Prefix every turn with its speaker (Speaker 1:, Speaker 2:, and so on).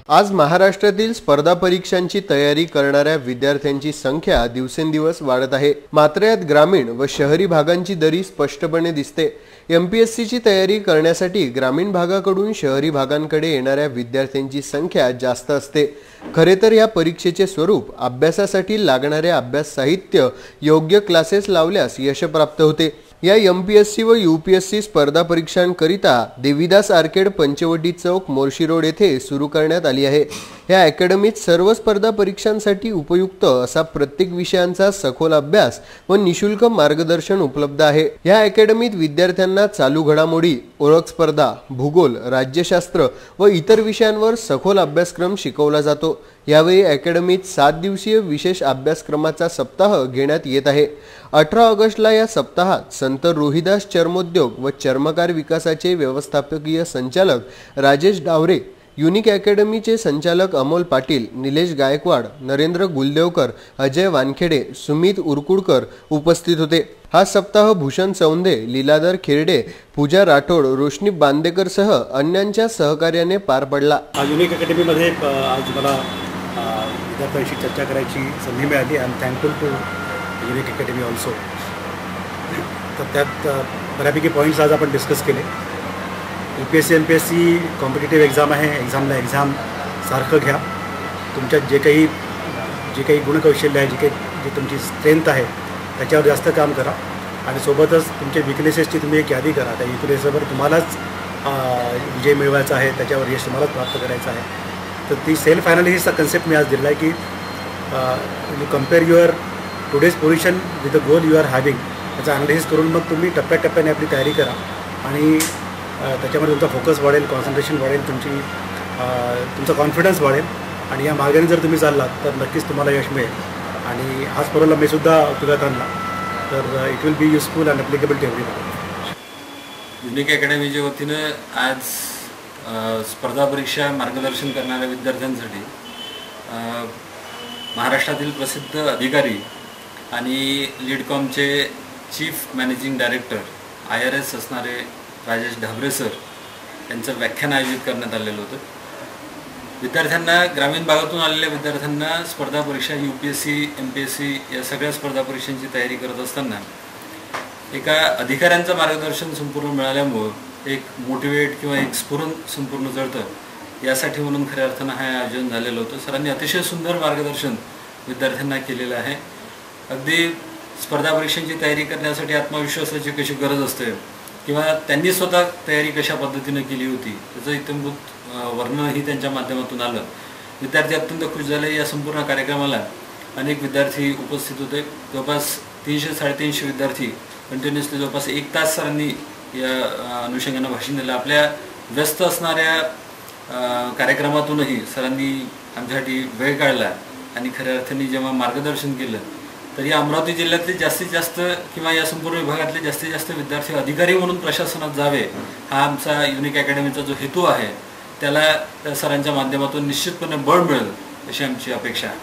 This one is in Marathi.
Speaker 1: आज महाराष्ट्रातील स्पर्धा परीक्षांची तयारी करणाऱ्या विद्यार्थ्यांची संख्या दिवसेंदिवस वाढत आहे। मात्र यात ग्रामीण व शहरी भागांची दरी स्पष्टपणे दिसते। एमपीएससीची तयारी करण्यासाठी ग्रामीण भागाकडून शहरी भागांकडे येणाऱ्या विद्यार्थ्यांची संख्या जास्त असते। खरे तर या परीक्षेचे स्वरूप अभ्यासासाठी लागणारे अभ्यास साहित्य योग्य क्लासेस लावल्यास यश प्राप्त होते। या एमपीएससी व यूपीएससी स्पर्धा परीक्षांकरिता देवीदास आर्केड पंचवटी चौक मोर्शी रोड येथे सुरू करण्यात आली आहे। या अकॅडमीत सर्व स्पर्धा परीक्षांसाठी उपयुक्त असा प्रत्येक विषयांचा सखोल अभ्यास व निशुल्क मार्गदर्शन उपलब्ध आहे। या अकॅडमीत विद्यार्थ्यांना चालू घडामोडी, ओळख स्पर्धा, भूगोल, राज्यशास्त्र व इतर विषयांवर सखोल अभ्यासक्रम शिकवला जातो। यावेळी अकॅडमीत 7 दिवसीय विशेष अभ्यासक्रमाचा सप्ताह घेण्यात येत आहे। 18 ऑगस्टला या सप्ताहात संत रोहिदास चर्मोद्योग व चर्मकार विकासाचे व्यवस्थापकीय संचालक राजेश डावरे, युनिक अकॅडमीचे संचालक अमोल पाटील, निलेश गायकवाड, नरेंद्र गुलदेवकर, अजय वानखेडे, सुमित उरकुडकर उपस्थित होते। हा सप्ताह भूषण चौंदे, लीलाधर खिरडे, पूजा राठोड, रोशनी बांदेकर सह अन्यांच्या सहकार्याने पार पडला।
Speaker 2: युनिक अकॅडमीमध्ये आज मला विद्यार्थ्यांशी चर्चा करायची संधी मिळाली। I am thankful to Unique Academy also. तर त्यात बऱ्यापैकी पॉईंट्स आज आपण डिस्कस केले। यूपीएससी एमपीएससी कॉम्पिटिटिव्ह एक्झाम आहे। एक्झाम सारखं घ्या। तुमच्यात जे काही गुणकौशल्य आहे, जी तुमची स्ट्रेंथ आहे त्याच्यावर जास्त काम करा आणि सोबतच तुमचे विकनेसेसची तुम्ही एक यादी करा। त्या विकनेसवर तुम्हालाच विजय मिळवायचा आहे, त्याच्यावर यश तुम्हालाच प्राप्त करायचं आहे। तर ती सेल्फ ॲनालिसिसचा कन्सेप्ट मी आज दिला आहे की you compare your today's position with the goal you are having, त्याचं ॲनालिसिस करून मग तुम्ही टप्प्याटप्प्याने आपली तयारी करा आणि त्याच्यामध्ये तुमचा फोकस वाढेल, कॉन्सन्ट्रेशन वाढेल, तुमचा कॉन्फिडन्स वाढेल आणि या मार्गाने जर तुम्ही चाललात तर नक्कीच तुम्हाला यश मिळेल। आणि हाच प्रॉब्लेम मी सुद्धा उपयोगात आणला तर it will be useful and applicable to everyone.
Speaker 3: Unique अकॅडमीच्या वतीनं आज स्पर्धा परीक्षा मार्गदर्शन करणाऱ्या विद्यार्थ्यांसाठी महाराष्ट्रातील प्रसिद्ध अधिकारी आणि लीडकॉमचे चीफ मॅनेजिंग डायरेक्टर IRS असणारे राजेश ढाबरे सर यांचं व्याख्यान आयोजित करण्यात आलेलं होतं। विद्यार्थ्यांना, ग्रामीण भागातून आलेल्या विद्यार्थ्यांना स्पर्धा परीक्षा UPSC MPSC या सगळ्या स्पर्धा परीक्षांची तयारी करत असताना एका अधिकाऱ्यांचं मार्गदर्शन संपूर्ण मिळाल्यामुळं एक मोटिवेट किंवा एक स्फुरण संपूर्ण जळतं यासाठी म्हणून खऱ्या अर्थानं हे आयोजन झालेलं होतं। सरांनी अतिशय सुंदर मार्गदर्शन विद्यार्थ्यांना केलेलं आहे। अगदी स्पर्धा परीक्षांची तयारी करण्यासाठी आत्मविश्वासाची कशी गरज असते किंवा त्यांनी स्वतः तयारी कशा पद्धतीने केली होती त्याचं इत्थंभूत वर्णनही त्यांच्या माध्यमातून आलं। विद्यार्थी अत्यंत खुश झाले। या संपूर्ण कार्यक्रमाला अनेक विद्यार्थी उपस्थित होते। जवळपास 300-350 विद्यार्थी कंटिन्युअसली जवळपास 1 तास सरांनी या अनुषंगानं भाषण दिलं। आपल्या व्यस्त असणाऱ्या कार्यक्रमातूनही सरांनी आमच्यासाठी वेळ काढला आणि खऱ्या अर्थाने जेव्हा मार्गदर्शन केलं तर या अमरावती जिल्ह्यातले जास्तीत जास्त किंवा या संपूर्ण विभागातले जास्तीत जास्त विद्यार्थी अधिकारी म्हणून प्रशासनात जावे हा आमचा युनिक अकॅडमीचा जो हेतू आहे त्याला त्या सरांच्या माध्यमातून निश्चितपणे बळ मिळेल अशी आमची अपेक्षा आहे।